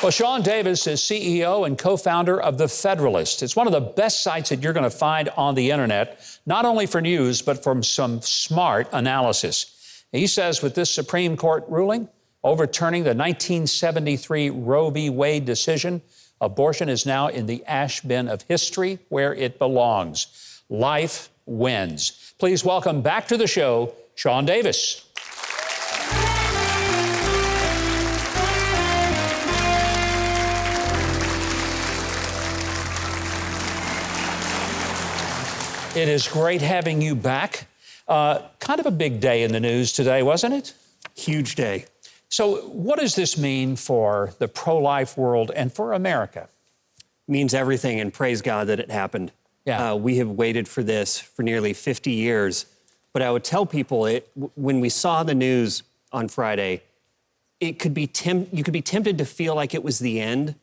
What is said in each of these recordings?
Well, Sean Davis is CEO and co-founder of the Federalist. It's one of the best sites that you're going to find on the internet, not only for news, but from some smart analysis. He says with this Supreme Court ruling, overturning the 1973 Roe v. Wade decision, abortion is now in the ash bin of history where it belongs. Life wins. Please welcome back to the show, Sean Davis. It is great having you back. Kind of a big day in the news today, wasn't it? Huge day. So what does this mean for the pro-life world and for America? It means everything, and praise God that it happened. Yeah. We have waited for this for nearly 50 years. But I would tell people, when we saw the news on Friday, you could be tempted to feel like it was the end.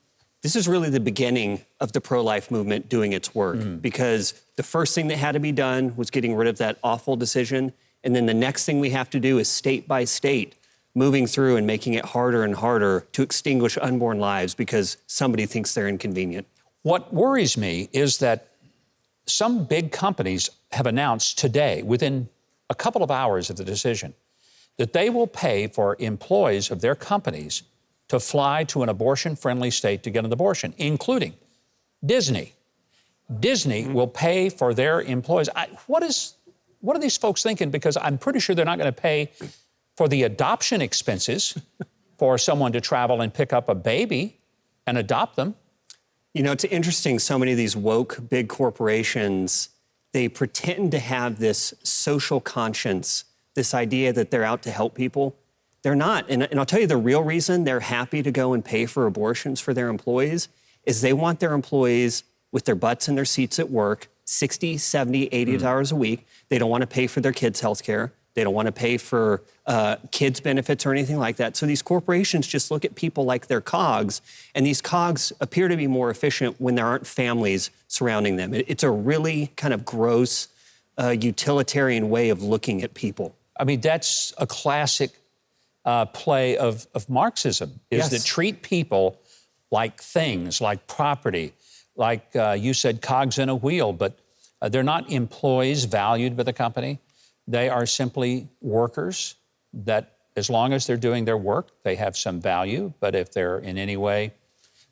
This is really the beginning of the pro-life movement doing its work, because the first thing that had to be done was getting rid of that awful decision. And then the next thing we have to do is state by state, moving through and making it harder and harder to extinguish unborn lives because somebody thinks they're inconvenient. What worries me is that some big companies have announced today, within a couple of hours of the decision, that they will pay for employees of their companies to fly to an abortion-friendly state to get an abortion, including Disney. Disney will pay for their employees. What are these folks thinking? Because I'm pretty sure they're not going to pay for the adoption expenses for someone to travel and pick up a baby and adopt them. You know, it's interesting, so many of these woke big corporations, they pretend to have this social conscience, this idea that they're out to help people. They're not. And I'll tell you the real reason they're happy to go and pay for abortions for their employees is they want their employees with their butts in their seats at work, 60, 70, 80 hours a week. They don't want to pay for their kids' health care. They don't want to pay for kids' benefits or anything like that. So these corporations just look at people like they're cogs, and these cogs appear to be more efficient when there aren't families surrounding them. It's a really kind of gross, utilitarian way of looking at people. I mean, that's a classic play of Marxism, is to treat people like things, like property, like you said, cogs in a wheel, but they're not employees valued by the company. They are simply workers that, as long as they're doing their work, they have some value. But if they're in any way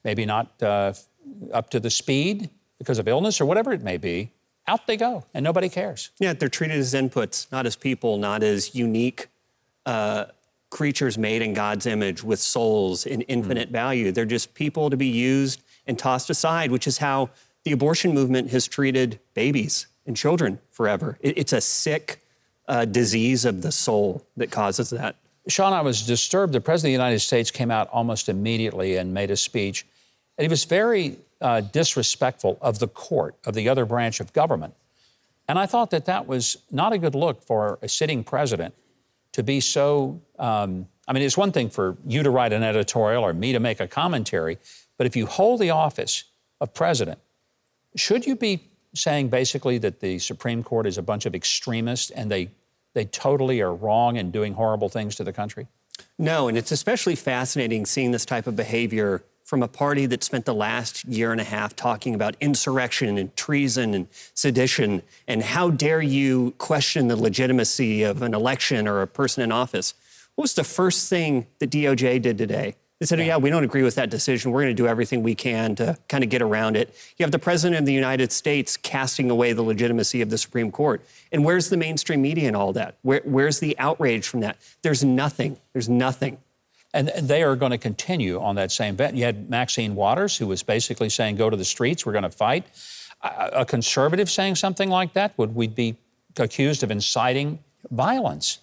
maybe not up to the speed because of illness or whatever it may be, out they go, and nobody cares. Yeah, they're treated as inputs, not as people, not as unique creatures made in God's image with souls and infinite value. They're just people to be used and tossed aside, which is how the abortion movement has treated babies and children forever. It's a sick disease of the soul that causes that. Sean, I was disturbed. The President of the United States came out almost immediately and made a speech. And he was very disrespectful of the court, of the other branch of government. And I thought that that was not a good look for a sitting president to be so, I mean, it's one thing for you to write an editorial or me to make a commentary, but if you hold the office of president, should you be saying basically that the Supreme Court is a bunch of extremists and they totally are wrong and doing horrible things to the country? No, and it's especially fascinating seeing this type of behavior from a party that spent the last year and a half talking about insurrection and treason and sedition, and how dare you question the legitimacy of an election or a person in office. What was the first thing that DOJ did today? They said, yeah, we don't agree with that decision. We're going to do everything we can to kind of get around it. You have the President of the United States casting away the legitimacy of the Supreme Court. And where's the mainstream media and all that? Where's the outrage from that? There's nothing. There's nothing. And they are going to continue on that same bet. You had Maxine Waters, who was basically saying, go to the streets, we're going to fight. A conservative saying something like that, would we be accused of inciting violence?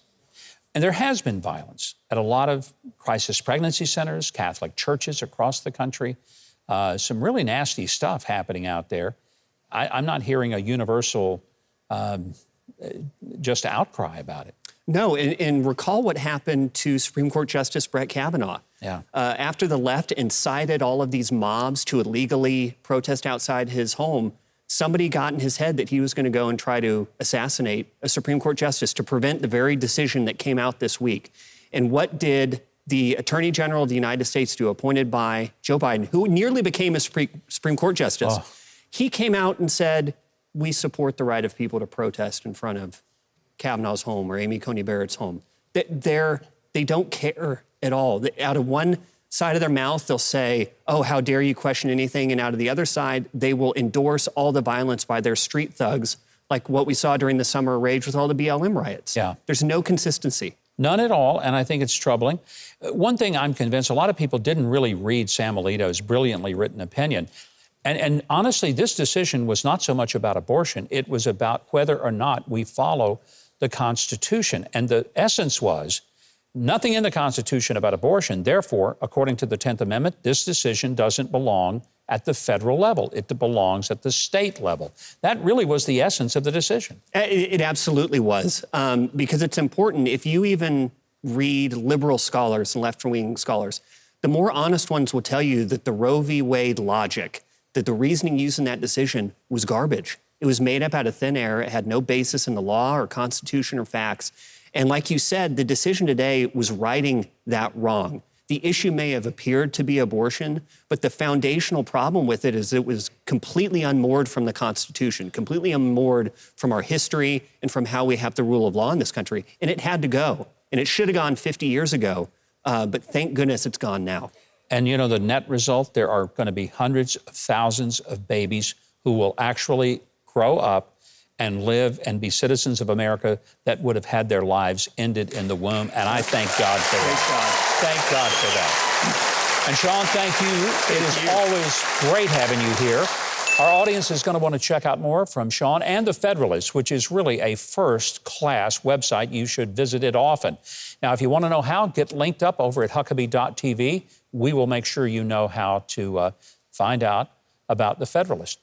And there has been violence at a lot of crisis pregnancy centers, Catholic churches across the country. Some really nasty stuff happening out there. I'm not hearing a universal just outcry about it. No, and recall what happened to Supreme Court Justice Brett Kavanaugh. Yeah. After the left incited all of these mobs to illegally protest outside his home, somebody got in his head that he was going to go and try to assassinate a Supreme Court justice to prevent the very decision that came out this week. And what did the Attorney General of the United States, appointed by Joe Biden, who nearly became a Supreme Court justice, he came out and said, we support the right of people to protest in front of Kavanaugh's home or Amy Coney Barrett's home. They don't care at all. Out of one side of their mouth, they'll say, oh, how dare you question anything? And out of the other side, they will endorse all the violence by their street thugs, like what we saw during the summer rage with all the BLM riots. Yeah. There's no consistency. None at all, and I think it's troubling. One thing I'm convinced, a lot of people didn't really read Sam Alito's brilliantly written opinion. And honestly, this decision was not so much about abortion. It was about whether or not we follow the Constitution. And the essence was nothing in the Constitution about abortion. Therefore, according to the 10th Amendment, this decision doesn't belong at the federal level. It belongs at the state level. That really was the essence of the decision. It absolutely was, because it's important. If you even read liberal scholars and left-wing scholars, the more honest ones will tell you that the Roe v. Wade logic, that the reasoning used in that decision was garbage. It was made up out of thin air. It had no basis in the law or Constitution or facts. And like you said, the decision today was righting that wrong. The issue may have appeared to be abortion, but the foundational problem with it is it was completely unmoored from the Constitution, completely unmoored from our history and from how we have the rule of law in this country. And it had to go. And it should have gone 50 years ago, but thank goodness it's gone now. And you know, the net result, there are going to be hundreds of thousands of babies who will actually grow up and live and be citizens of America that would have had their lives ended in the womb. And I thank God for that. Thank God for that. And Sean, thank you. It is always great having you here. Our audience is going to want to check out more from Sean and the Federalist, which is really a first-class website. You should visit it often. Now, if you want to know how, get linked up over at Huckabee.tv. We will make sure you know how to find out about the Federalist.